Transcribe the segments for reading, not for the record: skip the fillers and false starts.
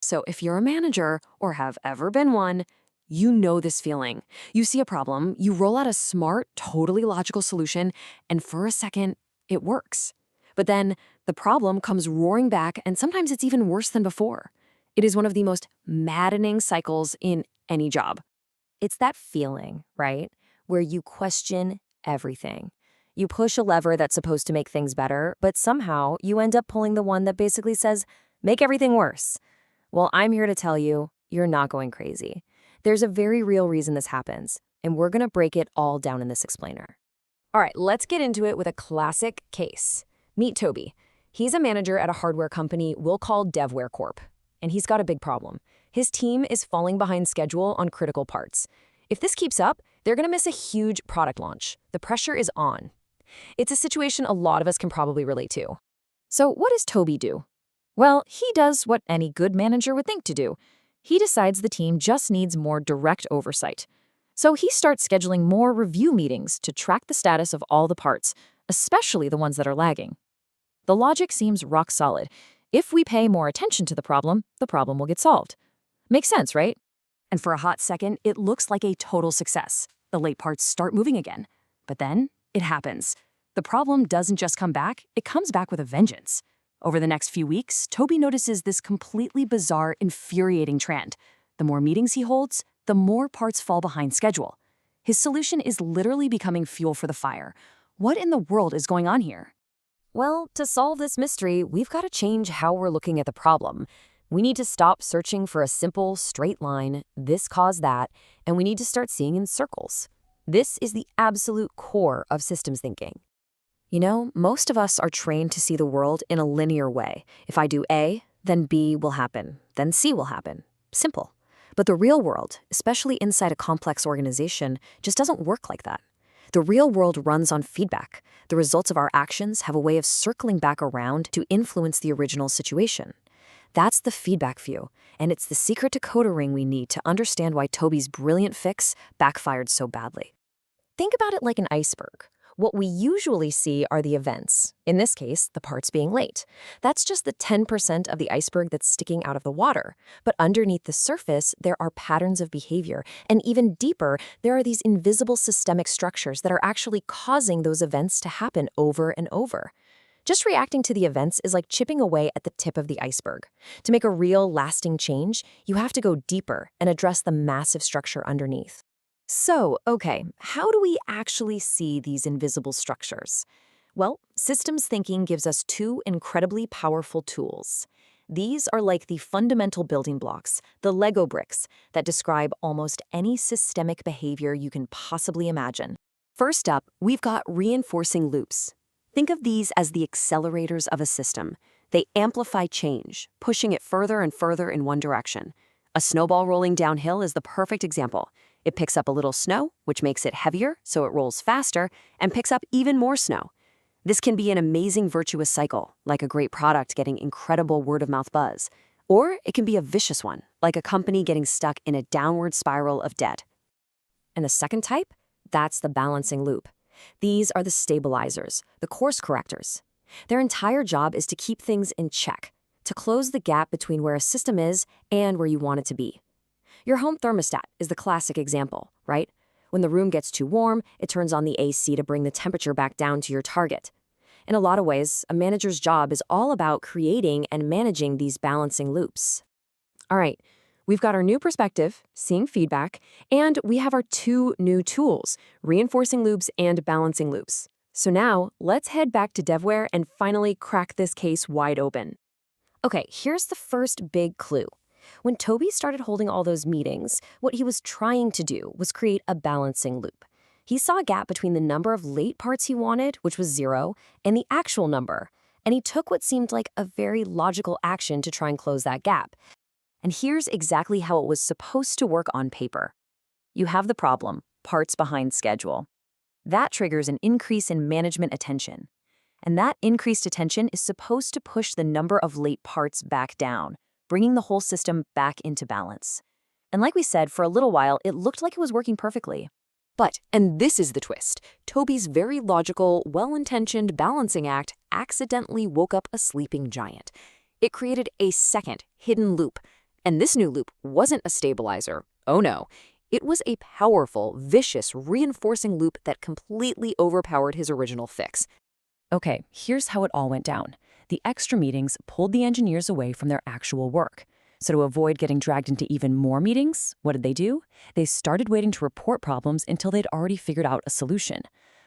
So if you're a manager or have ever been one, you know this feeling. You see a problem, you roll out a smart, totally logical solution, and for a second, it works. But then the problem comes roaring back, and sometimes it's even worse than before. It is one of the most maddening cycles in any job. It's that feeling, right? Where you question everything. You push a lever that's supposed to make things better, but somehow you end up pulling the one that basically says, make everything worse. Well, I'm here to tell you, you're not going crazy. There's a very real reason this happens, and we're going to break it all down in this explainer. All right, let's get into it with a classic case. Meet Toby. He's a manager at a hardware company we'll call DevWare Corp. And he's got a big problem. His team is falling behind schedule on critical parts. If this keeps up, they're going to miss a huge product launch. The pressure is on. It's a situation a lot of us can probably relate to. So what does Toby do? Well, he does what any good manager would think to do. He decides the team just needs more direct oversight. So he starts scheduling more review meetings to track the status of all the parts, especially the ones that are lagging. The logic seems rock solid. If we pay more attention to the problem will get solved. Makes sense, right? And for a hot second, it looks like a total success. The late parts start moving again. But then it happens. The problem doesn't just come back, it comes back with a vengeance. Over the next few weeks, Toby notices this completely bizarre, infuriating trend. The more meetings he holds, the more parts fall behind schedule. His solution is literally becoming fuel for the fire. What in the world is going on here? Well, to solve this mystery, we've got to change how we're looking at the problem. We need to stop searching for a simple, straight line, this caused that, and we need to start seeing in circles. This is the absolute core of systems thinking. You know, most of us are trained to see the world in a linear way. If I do A, then B will happen, then C will happen. Simple. But the real world, especially inside a complex organization, just doesn't work like that. The real world runs on feedback. The results of our actions have a way of circling back around to influence the original situation. That's the feedback view, and it's the secret decoder ring we need to understand why Toby's brilliant fix backfired so badly. Think about it like an iceberg. What we usually see are the events, in this case, the parts being late. That's just the 10% of the iceberg that's sticking out of the water. But underneath the surface, there are patterns of behavior. And even deeper, there are these invisible systemic structures that are actually causing those events to happen over and over. Just reacting to the events is like chipping away at the tip of the iceberg. To make a real, lasting change, you have to go deeper and address the massive structure underneath. So, okay, how do we actually see these invisible structures? Well, systems thinking gives us two incredibly powerful tools. These are like the fundamental building blocks, the Lego bricks, that describe almost any systemic behavior you can possibly imagine. First up, we've got reinforcing loops. Think of these as the accelerators of a system. They amplify change, pushing it further and further in one direction. A snowball rolling downhill is the perfect example. It picks up a little snow, which makes it heavier, so it rolls faster, and picks up even more snow. This can be an amazing virtuous cycle, like a great product getting incredible word-of-mouth buzz. Or it can be a vicious one, like a company getting stuck in a downward spiral of debt. And the second type? That's the balancing loop. These are the stabilizers, the course correctors. Their entire job is to keep things in check, to close the gap between where a system is and where you want it to be. Your home thermostat is the classic example, right? When the room gets too warm, it turns on the AC to bring the temperature back down to your target. In a lot of ways, a manager's job is all about creating and managing these balancing loops. All right, we've got our new perspective, seeing feedback, and we have our two new tools, reinforcing loops and balancing loops. So now, let's head back to DevWare and finally crack this case wide open. Okay, here's the first big clue. When Toby started holding all those meetings, what he was trying to do was create a balancing loop. He saw a gap between the number of late parts he wanted, which was 0, and the actual number, and he took what seemed like a very logical action to try and close that gap. And here's exactly how it was supposed to work on paper. You have the problem, parts behind schedule. That triggers an increase in management attention. And that increased attention is supposed to push the number of late parts back down, bringing the whole system back into balance. And like we said, for a little while, it looked like it was working perfectly. But, and this is the twist, Toby's very logical, well-intentioned balancing act accidentally woke up a sleeping giant. It created a second, hidden loop. And this new loop wasn't a stabilizer. Oh no. It was a powerful, vicious, reinforcing loop that completely overpowered his original fix. Okay, here's how it all went down. The extra meetings pulled the engineers away from their actual work. So to avoid getting dragged into even more meetings, what did they do? They started waiting to report problems until they'd already figured out a solution.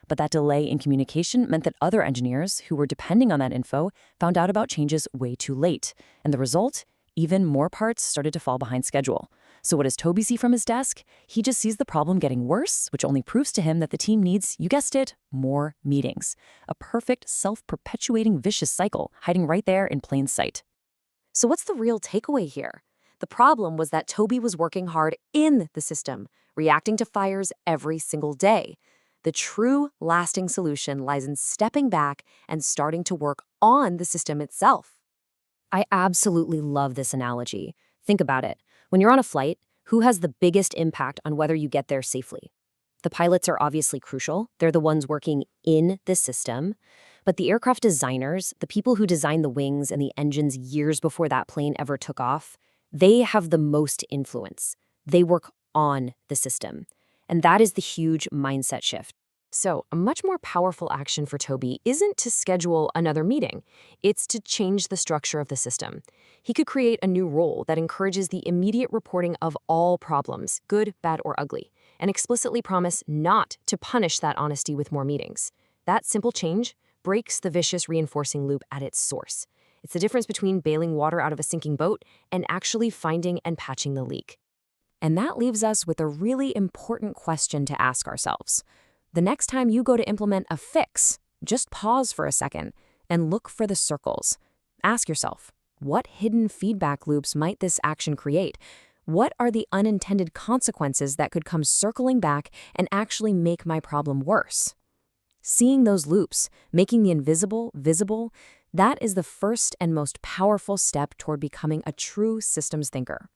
But that delay in communication meant that other engineers who were depending on that info found out about changes way too late. And the result? Even more parts started to fall behind schedule. So what does Toby see from his desk? He just sees the problem getting worse, which only proves to him that the team needs, you guessed it, more meetings. A perfect, self-perpetuating vicious cycle hiding right there in plain sight. So what's the real takeaway here? The problem was that Toby was working hard in the system, reacting to fires every single day. The true, lasting solution lies in stepping back and starting to work on the system itself. I absolutely love this analogy. Think about it. When you're on a flight, who has the biggest impact on whether you get there safely? The pilots are obviously crucial. They're the ones working in the system. But the aircraft designers, the people who designed the wings and the engines years before that plane ever took off, they have the most influence. They work on the system. And that is the huge mindset shift. So, a much more powerful action for Toby isn't to schedule another meeting. It's to change the structure of the system. He could create a new role that encourages the immediate reporting of all problems, good, bad, or ugly, and explicitly promise not to punish that honesty with more meetings. That simple change breaks the vicious reinforcing loop at its source. It's the difference between bailing water out of a sinking boat and actually finding and patching the leak. And that leaves us with a really important question to ask ourselves. The next time you go to implement a fix, just pause for a second and look for the circles. Ask yourself, what hidden feedback loops might this action create? What are the unintended consequences that could come circling back and actually make my problem worse? Seeing those loops, making the invisible visible, that is the first and most powerful step toward becoming a true systems thinker.